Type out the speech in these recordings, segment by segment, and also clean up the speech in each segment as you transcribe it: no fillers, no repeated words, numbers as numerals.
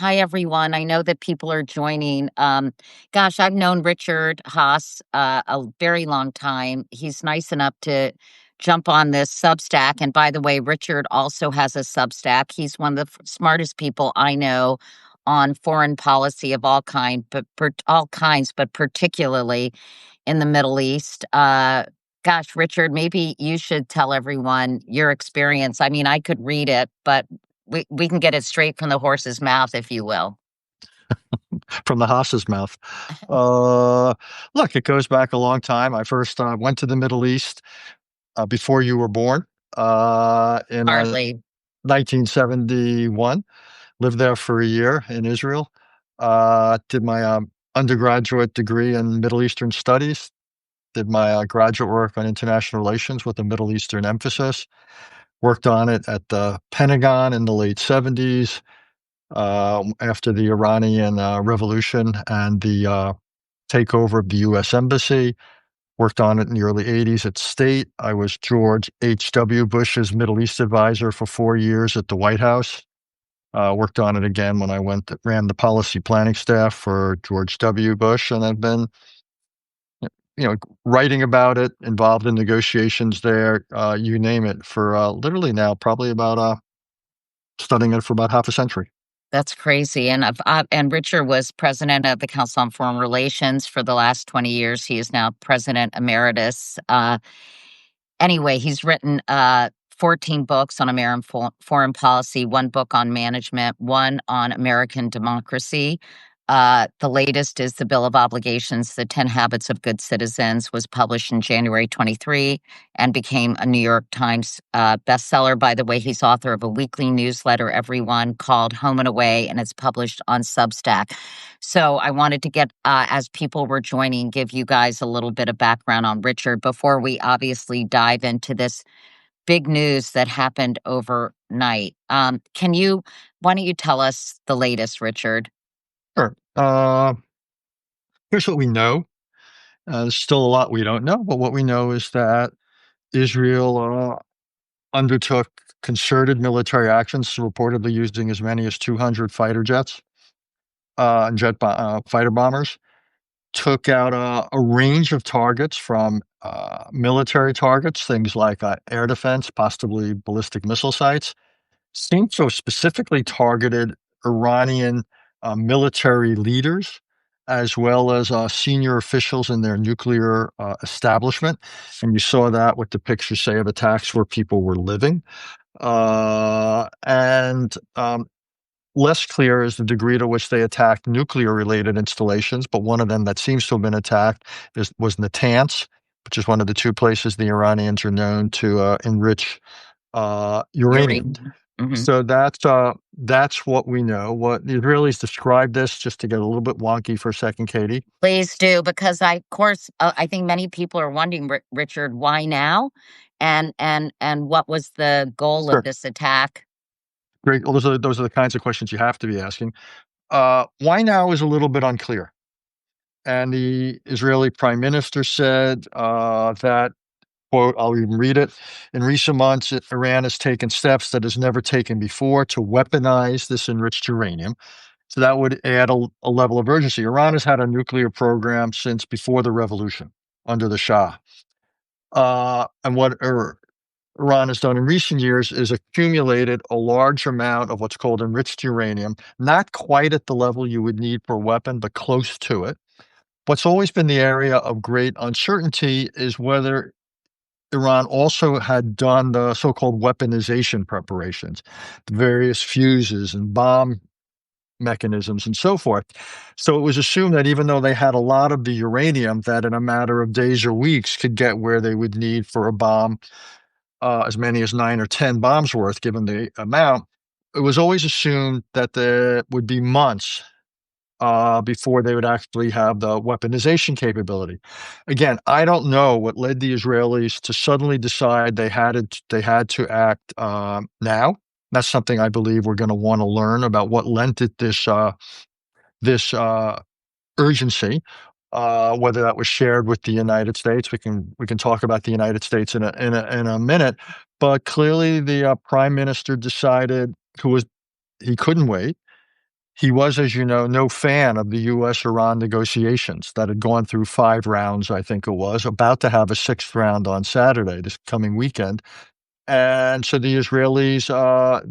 Hi, everyone. I know that people are joining. Gosh, I've known Richard Haass a very long time. He's nice enough to jump on this Substack. And by the way, Richard also has a Substack. He's one of the smartest people I know on foreign policy of all kinds, but particularly in the Middle East. Gosh, Richard, maybe you should tell everyone your experience. I mean, I could read it, but we can get it straight from the horse's mouth, if you will. From the Haas's mouth. Uh, Look, it goes back a long time. I first went to the Middle East before you were born in Hardly. 1971. Lived there for a year in Israel. Did my undergraduate degree in Middle Eastern Studies. Did my graduate work on international relations with a Middle Eastern emphasis. Worked on it at the Pentagon in the late 70s after the Iranian Revolution and the takeover of the U.S. Embassy. Worked on it in the early 80s at State. I was George H.W. Bush's Middle East advisor for 4 years at the White House. Worked on it again when I ran the policy planning staff for George W. Bush, and I've been, writing about it, involved in negotiations there, you name it, for literally now probably about studying it for about half a century. That's crazy. And Richard was president of the Council on Foreign Relations for the last 20 years. He is now president emeritus. Anyway, he's written 14 books on American foreign policy, one book on management, one on American democracy. The latest is The Bill of Obligations, The 10 Habits of Good Citizens, was published in January 23 and became a New York Times bestseller. By the way, he's author of a weekly newsletter, everyone, called Home and Away, and it's published on Substack. So I wanted to get, as people were joining, give you guys a little bit of background on Richard before we obviously dive into this big news that happened overnight. Why don't you tell us the latest, Richard? Sure. Here's what we know. There's still a lot we don't know, but what we know is that Israel undertook concerted military actions, reportedly using as many as 200 fighter jets and fighter bombers. Took out a range of targets from military targets, things like air defense, possibly ballistic missile sites. Seems to have specifically targeted Iranian military leaders as well as senior officials in their nuclear establishment. And you saw that with the pictures, say, of attacks where people were living. And Less clear is the degree to which they attacked nuclear-related installations, but one of them that seems to have been attacked was Natanz, which is one of the two places the Iranians are known to enrich uranium. Mhm. So that's what we know. What the Israelis described this, just to get a little bit wonky for a second, Katie. Please do, because I think many people are wondering, Richard, why now, and what was the goal of Sure. this attack? Great. Well, those are the kinds of questions you have to be asking. Why now is a little bit unclear. And the Israeli prime minister said that, quote, I'll even read it. In recent months, Iran has taken steps that it's never taken before to weaponize this enriched uranium. So that would add a level of urgency. Iran has had a nuclear program since before the revolution under the Shah. And what Iran has done in recent years is accumulated a large amount of what's called enriched uranium, not quite at the level you would need for a weapon, but close to it. What's always been the area of great uncertainty is whether Iran also had done the so-called weaponization preparations, the various fuses and bomb mechanisms and so forth. So it was assumed that even though they had a lot of the uranium, that in a matter of days or weeks could get where they would need for a bomb, as many as 9 or 10 bombs worth, given the amount. It was always assumed that there would be months before they would actually have the weaponization capability. Again, I don't know what led the Israelis to suddenly decide they had to act now. That's something I believe we're going to want to learn about what lent it this urgency. Whether that was shared with the United States, we can talk about the United States in a minute. But clearly, the prime minister decided he couldn't wait. He was, as you know, no fan of the US-Iran negotiations that had gone through 5 rounds, I think it was, about to have a 6th round on Saturday, this coming weekend. And so the Israelis,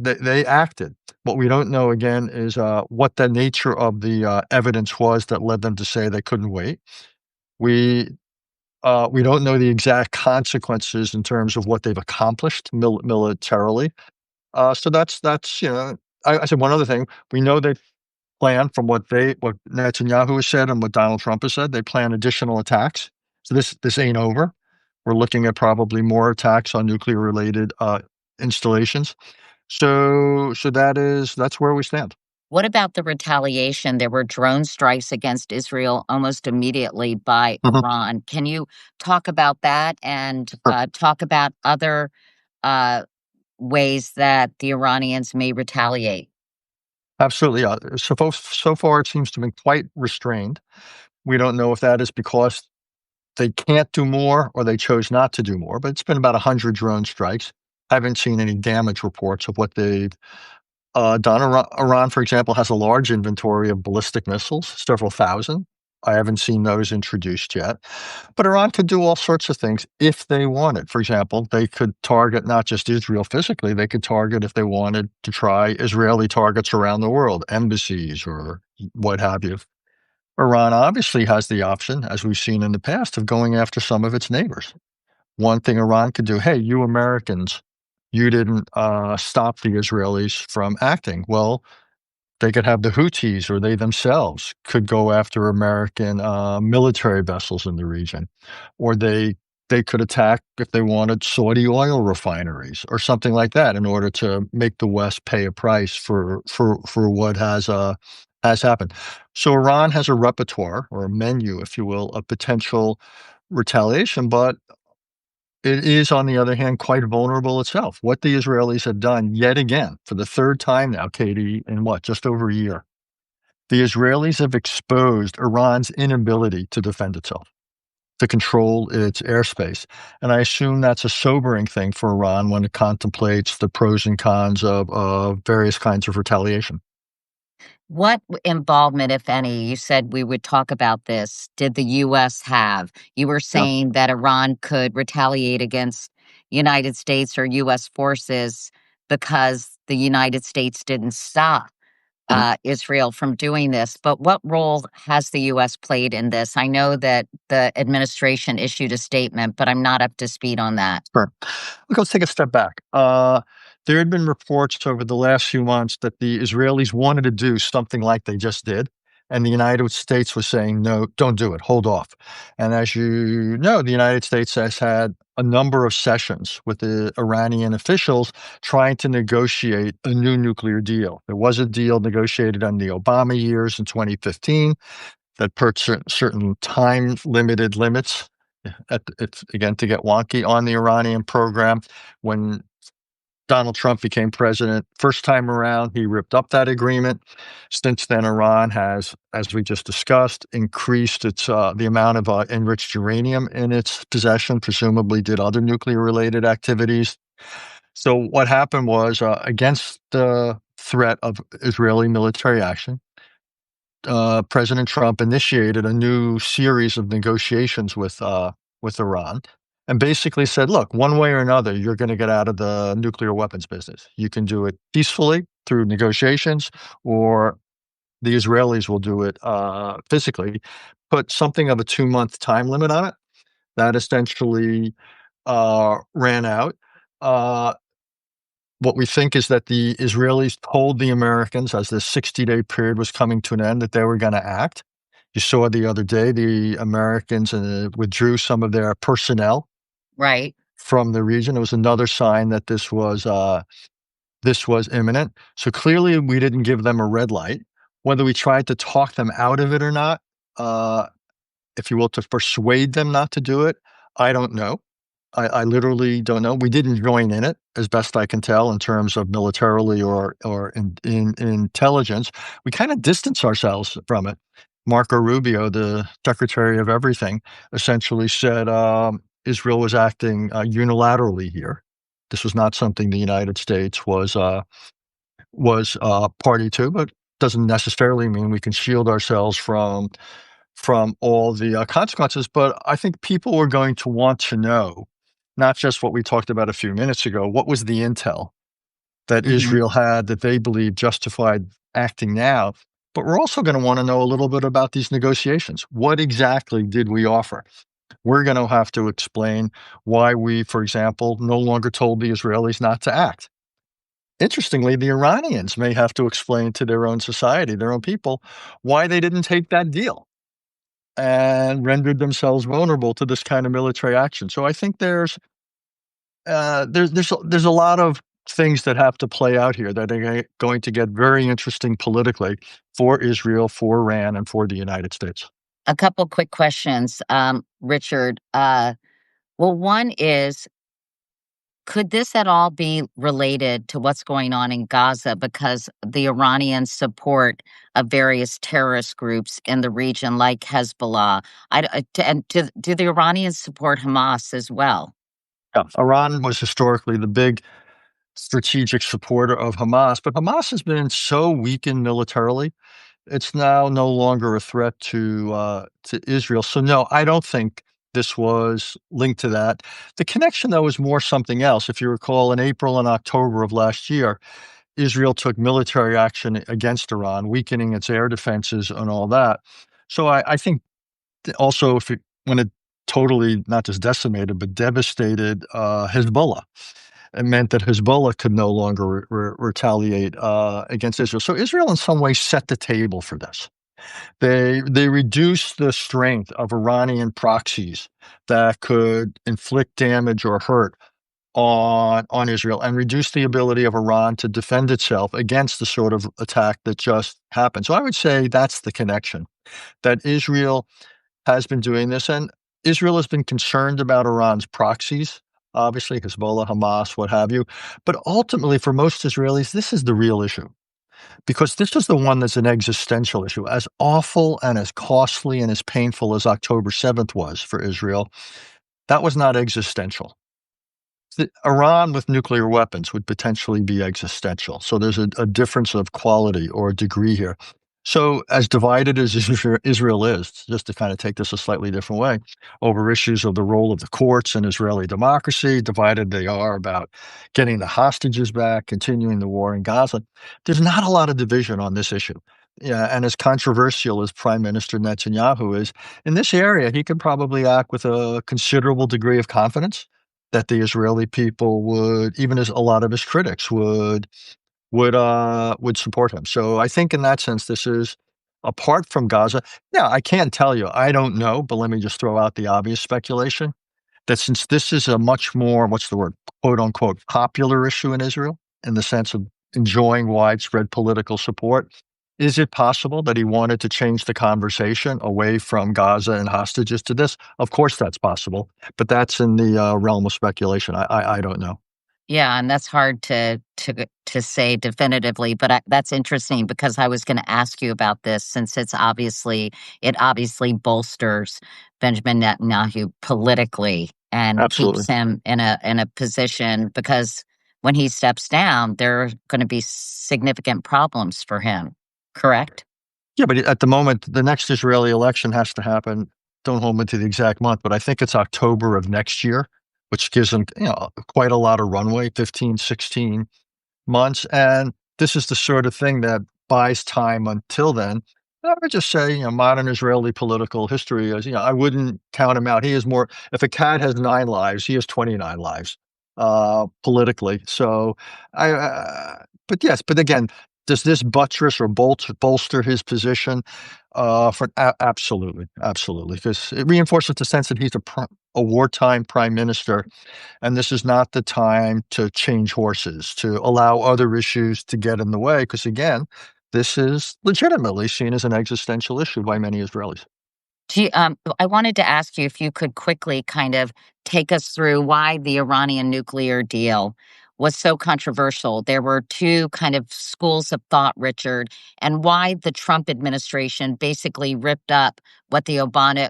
they acted. What we don't know, again, is what the nature of the evidence was that led them to say they couldn't wait. We we don't know the exact consequences in terms of what they've accomplished militarily. So that's I said one other thing. We know they plan from what Netanyahu has said and what Donald Trump has said. They plan additional attacks. So this ain't over. We're looking at probably more attacks on nuclear related installations. So that's where we stand. What about the retaliation? There were drone strikes against Israel almost immediately by Mhm. Iran. Can you talk about that and Sure. talk about other uh, ways that the Iranians may retaliate? Absolutely. So far, it seems to have been quite restrained. We don't know if that is because they can't do more or they chose not to do more, but it's been about 100 drone strikes. I haven't seen any damage reports of what they've done. Iran, for example, has a large inventory of ballistic missiles, several thousand. I haven't seen those introduced yet. But Iran could do all sorts of things if they wanted. For example, they could target not just Israel physically, they could target, if they wanted, to try Israeli targets around the world, embassies or what have you. Iran obviously has the option, as we've seen in the past, of going after some of its neighbors. One thing Iran could do, hey, you Americans, you didn't stop the Israelis from acting. Well, they could have the Houthis or they themselves could go after American military vessels in the region, or they could attack if they wanted Saudi oil refineries or something like that in order to make the West pay a price for what has happened. So Iran has a repertoire or a menu, if you will, of potential retaliation, but it is, on the other hand, quite vulnerable itself. What the Israelis have done yet again for the 3rd time now, Katie, in what, just over a year, the Israelis have exposed Iran's inability to defend itself, to control its airspace. And I assume that's a sobering thing for Iran when it contemplates the pros and cons of various kinds of retaliation. What involvement, if any, you said we would talk about this, did the US have? You were Yeah. saying that Iran could retaliate against United States or US forces because the United States didn't stop Mhm. Israel from doing this. But what role has the US played in this? I know that the administration issued a statement, but I'm not up to speed on that. Sure. Look, let's take a step back. There had been reports over the last few months that the Israelis wanted to do something like they just did, and the United States was saying, no, don't do it, hold off. And as you know, the United States has had a number of sessions with the Iranian officials trying to negotiate a new nuclear deal. There was a deal negotiated in the Obama years in 2015 that put certain time limited limits it's again to get wonky on the Iranian program. When Donald Trump became president, first time around, he ripped up that agreement. Since then, Iran has, as we just discussed, increased its the amount of enriched uranium in its possession. Presumably, did other nuclear-related activities. So what happened was, against the threat of Israeli military action, President Trump initiated a new series of negotiations with Iran, and basically said, "Look, one way or another, you're going to get out of the nuclear weapons business. You can do it peacefully through negotiations, or the Israelis will do it physically." Put something of a 2-month time limit on it. That essentially ran out. Uh, what we think is that the Israelis told the Americans as this 60-day period was coming to an end that they were going to act. You saw the other day the Americans withdrew some of their personnel Right. from the region. It was another sign that this was imminent. So clearly, we didn't give them a red light. Whether we tried to talk them out of it or not, uh, if you will, to persuade them not to do it, I don't know. I literally don't know. We didn't join in it, as best I can tell, in terms of militarily or in intelligence. We kinda distance ourselves from it. Marco Rubio, the Secretary of Everything, essentially said, Israel was acting, unilaterally here. This was not something the United States was party to, but doesn't necessarily mean we can shield ourselves from all the consequences. But I think people are going to want to know not just what we talked about a few minutes ago. What was the intel that Mhm. Israel had that they believe justified acting now? But we're also going to want to know a little bit about these negotiations. What exactly did we offer? We're going to have to explain why we, for example, no longer told the Israelis not to act. Interestingly, the Iranians may have to explain to their own society, their own people, why they didn't take that deal and rendered themselves vulnerable to this kind of military action. So I think there's a lot of things that have to play out here that are going to get very interesting politically for Israel, for Iran, and for the United States. A couple quick questions, Richard. Well, one is, could this at all be related to what's going on in Gaza? Because the Iranians support of various terrorist groups in the region, like Hezbollah. And do the Iranians support Hamas as well? Yeah. Iran was historically the big strategic supporter of Hamas, but Hamas has been so weakened militarily, it's now no longer a threat to Israel. So no, I don't think this was linked to that. The connection, though, is more something else. If you recall, in April and October of last year, Israel took military action against Iran, weakening its air defenses and all that. So I think also when it totally not just decimated but devastated Hezbollah, it meant that Hezbollah could no longer retaliate against Israel. So Israel, in some ways, set the table for this. They reduced the strength of Iranian proxies that could inflict damage or hurt on Israel, and reduce the ability of Iran to defend itself against the sort of attack that just happened. So I would say that's the connection, that Israel has been doing this, and Israel has been concerned about Iran's proxies, obviously Hezbollah, Hamas, what have you. But ultimately, for most Israelis, this is the real issue, because this is the one that's an existential issue. As awful and as costly and as painful as October 7th was for Israel, that was not existential. Iran with nuclear weapons would potentially be existential. So there's a difference of quality or degree here. So as divided as Israel is, just to kind of take this a slightly different way, over issues of the role of the courts and Israeli democracy, divided they are about getting the hostages back, continuing the war in Gaza, there's not a lot of division on this issue. Yeah, and as controversial as Prime Minister Netanyahu is, in this area, he could probably act with a considerable degree of confidence that the Israeli people would, even as a lot of his critics would support him. So I think in that sense, this is apart from Gaza. Now, I can't tell you, I don't know, but let me just throw out the obvious speculation that since this is a much more, what's the word, quote unquote, popular issue in Israel, in the sense of enjoying widespread political support, is it possible that he wanted to change the conversation away from Gaza and hostages to this? Of course, that's possible, but that's in the realm of speculation. I don't know. Yeah, and that's hard to say definitively, but that's interesting because I was going to ask you about this, since it obviously bolsters Benjamin Netanyahu politically and Absolutely. keeps him in a position, because when he steps down, there are going to be significant problems for him. Correct? Yeah, but at the moment, the next Israeli election has to happen. Don't hold me to the exact month, but I think it's October of next year, which gives them, quite a lot of runway, 15, 16 months. And this is the sort of thing that buys time until then. I would just say, modern Israeli political history is, I wouldn't count him out. He is more, if a cat has 9 lives, he has 29 lives, politically. So but yes, but again, does this buttress or bolster his position? Absolutely, absolutely, because it reinforces the sense that he's a wartime prime minister, and this is not the time to change horses, to allow other issues to get in the way, because again, this is legitimately seen as an existential issue by many Israelis. I wanted to ask you if you could quickly kind of take us through why the Iranian nuclear deal was so controversial. There were two kind of schools of thought, Richard, and why the Trump administration basically ripped up what the Obama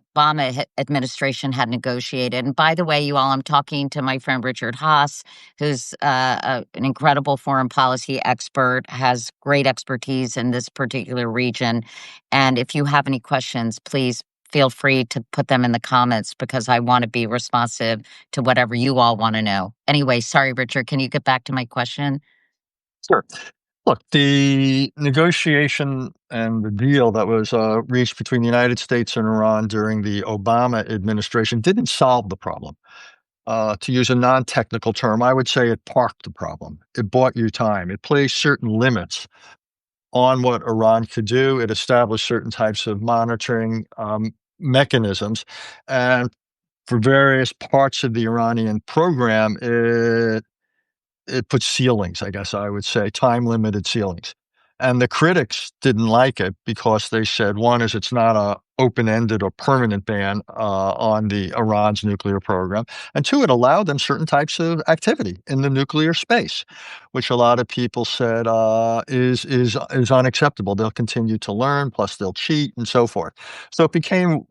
administration had negotiated. And by the way, you all, I'm talking to my friend Richard Haass, who's an incredible foreign policy expert, has great expertise in this particular region. And if you have any questions, please feel free to put them in the comments because I want to be responsive to whatever you all want to know. Anyway, sorry, Richard, can you get back to my question? Sure. Look, the negotiation and the deal that was reached between the United States and Iran during the Obama administration didn't solve the problem. To use a non-technical term, I would say it parked the problem. It bought you time. It placed certain limits on what Iran could do. It established certain types of monitoring mechanisms. And for various parts of the Iranian program, it put ceilings, I guess I would say, time-limited ceilings. And the critics didn't like it because they said, one is it's not a open-ended or permanent ban on the Iran's nuclear program, and two, it allowed them certain types of activity in the nuclear space, which a lot of people said is unacceptable. They'll continue to learn, plus they'll cheat and so forth. So it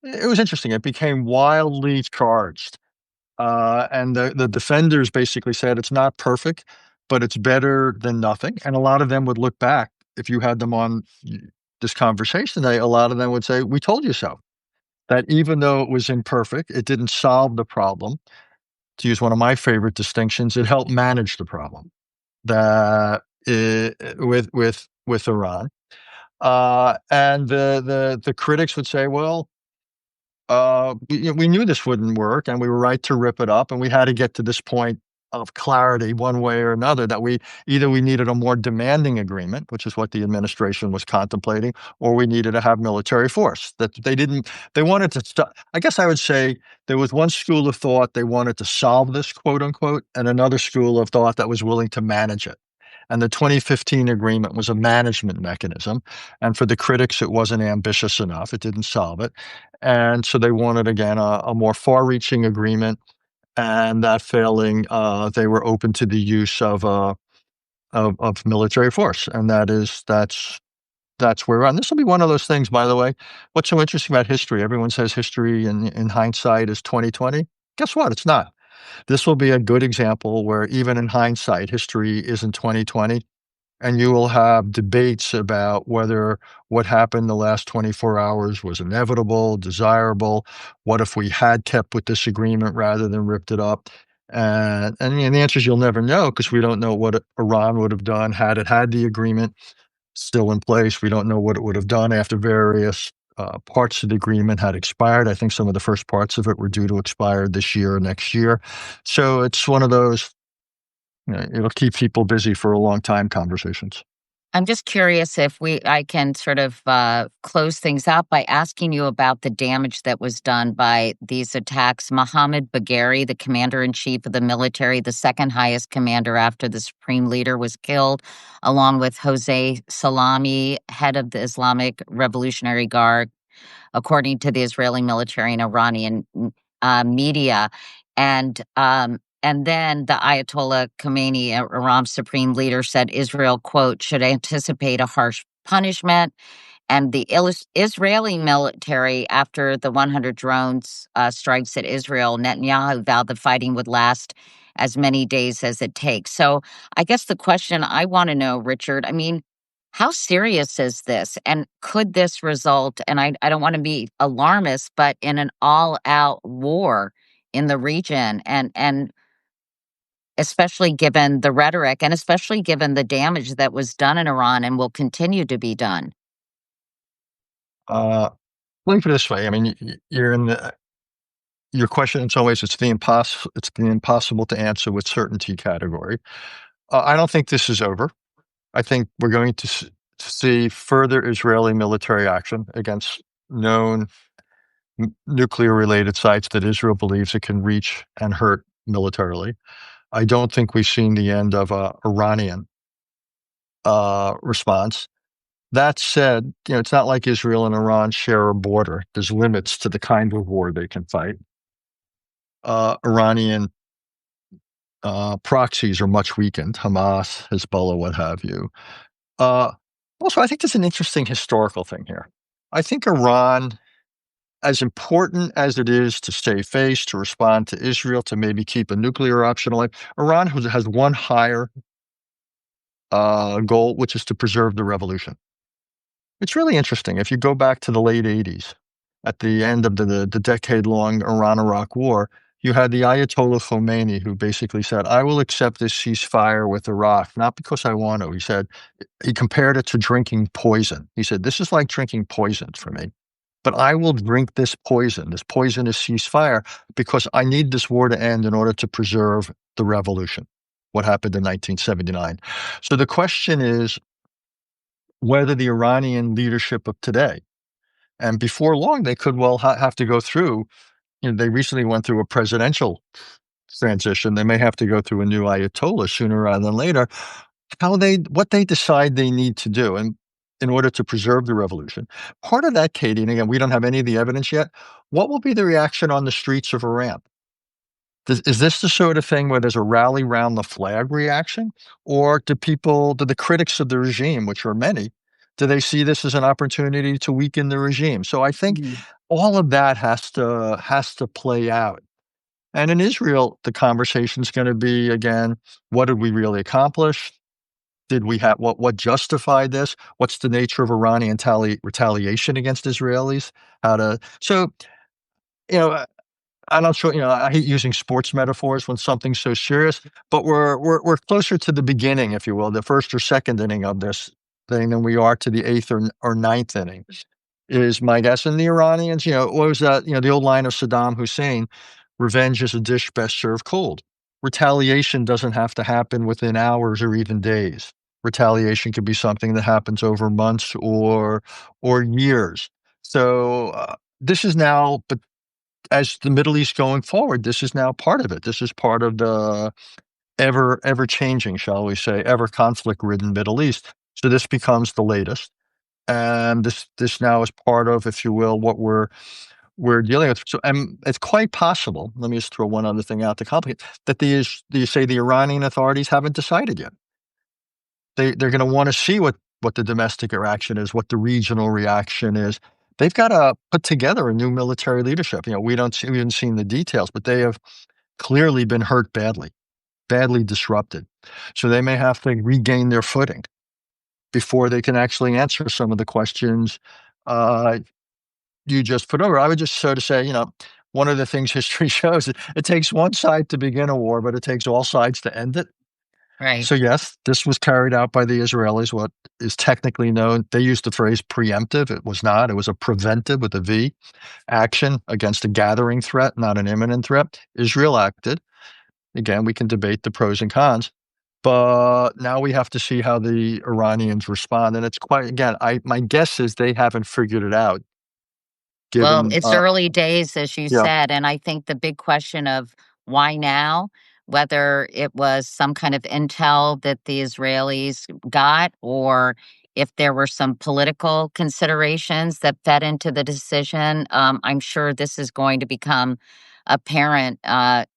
was interesting. It became wildly charged. And the defenders basically said it's not perfect, but it's better than nothing. And a lot of them would look back if you had them on this conversation today. A lot of them would say, "We told you so." That even though it was imperfect, it didn't solve the problem. To use one of my favorite distinctions, it helped manage the problem that with Iran. And the critics would say, "Well, we knew this wouldn't work, and we were right to rip it up, and we had to get to this point of clarity one way or another that we needed a more demanding agreement, which is what the administration was contemplating, or we needed to have military force. That they wanted to stop. I guess I would say there was one school of thought they wanted to solve this, quote unquote, and another school of thought that was willing to manage it. And the 2015 agreement was a management mechanism. And for the critics, it wasn't ambitious enough. It didn't solve it. And so they wanted, again, a more far reaching agreement. And that failing, they were open to the use of military force. And that's where we're on. This will be one of those things, by the way. What's so interesting about history? Everyone says history in hindsight is 2020. Guess what? It's not. This will be a good example where even in hindsight, history isn't 2020, and you will have debates about whether what happened the last 24 hours was inevitable, desirable. What if we had kept with this agreement rather than ripped it up? And the answer is you'll never know because we don't know what Iran would have done had it had the agreement still in place. We don't know what it would have done after various parts of the agreement had expired. I think some of the first parts of it were due to expire this year or next year. So it's one of those, it'll keep people busy for a long time conversations. I'm just curious if I can sort of close things out by asking you about the damage that was done by these attacks. Mohammed Bagheri, the commander-in-chief of the military, the second highest commander after the supreme leader, was killed, along with Jose Salami, head of the Islamic Revolutionary Guard, according to the Israeli military and Iranian media. And then the Ayatollah Khomeini, Iran's supreme leader, said Israel, quote, should anticipate a harsh punishment. And the Israeli military, after the 100 drones strikes at Israel, Netanyahu vowed the fighting would last as many days as it takes. So I guess the question I want to know, Richard, I mean, how serious is this? And could this result, and I don't want to be alarmist, but in an all-out war in the region, and especially given the rhetoric and especially given the damage that was done in Iran and will continue to be done? Let me put it this way. I mean, you're in your question in some ways, it's the impossible to answer with certainty category. I don't think this is over. I think we're going to see further Israeli military action against known nuclear-related sites that Israel believes it can reach and hurt militarily. I don't think we've seen the end of a Iranian response. That said, it's not like Israel and Iran share a border. There's limits to the kind of war they can fight. Iranian proxies are much weakened, Hamas, Hezbollah, what have you. Also, I think there's an interesting historical thing here. I think Iran, as important as it is to save face, to respond to Israel, to maybe keep a nuclear option alive, Iran has one higher goal, which is to preserve the revolution. It's really interesting. If you go back to the late 80s, at the end of the decade-long Iran-Iraq war, you had the Ayatollah Khomeini who basically said, I will accept this ceasefire with Iraq, not because I want to. He said, he compared it to drinking poison. He said, this is like drinking poison for me. But I will drink this poisonous ceasefire, because I need this war to end in order to preserve the revolution, what happened in 1979. So the question is whether the Iranian leadership of today, and before long, they could well have to go through, they recently went through a presidential transition. They may have to go through a new Ayatollah sooner rather than later, what they decide they need to do. And in order to preserve the revolution, part of that, Katie, and again, we don't have any of the evidence yet, what will be the reaction on the streets of Iran? Is this the sort of thing where there's a rally round the flag reaction? Or do the critics of the regime, which are many, do they see this as an opportunity to weaken the regime? So I think all of that has to play out. And in Israel, the conversation is going to be, again, what did we really accomplish? Did we have what justified this? What's the nature of Iranian retaliation against Israelis? I'm not sure. I hate using sports metaphors when something's so serious, but we're closer to the beginning, if you will, the first or second inning of this thing than we are to the eighth or ninth inning, is my guess. And the Iranians, what was that? The old line of Saddam Hussein: "Revenge is a dish best served cold." Retaliation doesn't have to happen within hours or even days. Retaliation could be something that happens over months or years. So this is now, but as the Middle East going forward, this is now part of it. This is part of the ever changing, shall we say, ever conflict-ridden Middle East. So this becomes the latest, and this now is part of, if you will, what we're dealing with. So, and it's quite possible. Let me just throw one other thing out to complicate that. The Iranian authorities haven't decided yet. They're going to want to see what the domestic reaction is, what the regional reaction is. They've got to put together a new military leadership. We haven't seen the details, but they have clearly been hurt badly disrupted. So they may have to regain their footing before they can actually answer some of the questions you just put over. I would just sort of say, one of the things history shows, it takes one side to begin a war, but it takes all sides to end it. Right. So yes, this was carried out by the Israelis, what is technically known. They used the phrase preemptive. It was not. It was a preventive, with a V, action against a gathering threat, not an imminent threat. Israel acted. Again, we can debate the pros and cons, but now we have to see how the Iranians respond. And it's quite, again, my guess is they haven't figured it out. Well, it's early days, as you Yeah. said, and I think the big question of why now, whether it was some kind of intel that the Israelis got, or if there were some political considerations that fed into the decision, I'm sure this is going to become apparent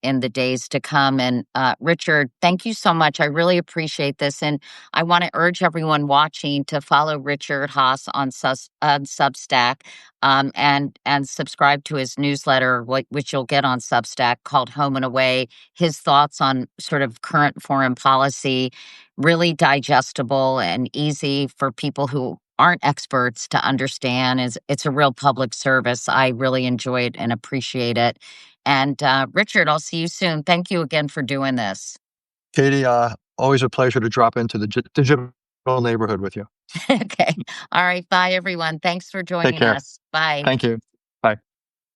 in the days to come. And Richard, thank you so much. I really appreciate this. And I want to urge everyone watching to follow Richard Haass on Substack, and subscribe to his newsletter, which you'll get on Substack, called Home and Away. His thoughts on sort of current foreign policy, really digestible and easy for people who aren't experts to understand. It's a real public service. I really enjoy it and appreciate it. And Richard, I'll see you soon. Thank you again for doing this. Katie, always a pleasure to drop into the digital neighborhood with you. Okay. All right. Bye, everyone. Thanks for joining us. Bye. Thank you.